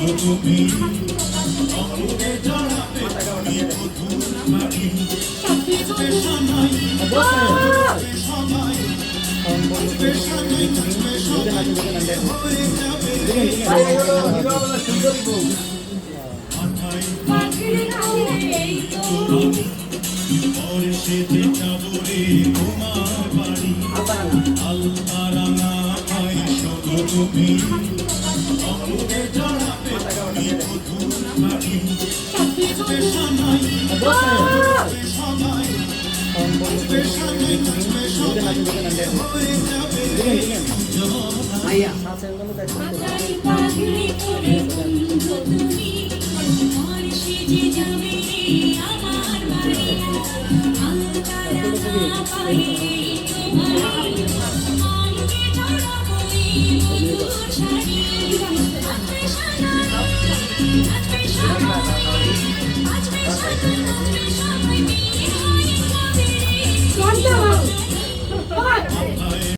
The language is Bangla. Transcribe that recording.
তুমি অঙ্গে জড়াবে তুমি বধুর বাড়ি আসবে সবাই সবাই আসবে সবাই আসবে সবাই হয়ে যাবে বর্ষেতে যাবো রে তোমার বাড়ি আলতারাঙা মাই শোনো তুমি অঙ্গে জড়াবে তুমি বধুর বাড়ি আসবে সবাই সবাই আসবে সবাই আসবে সবাই হয়ে যাবে ভাইয়া আমার বাড়ি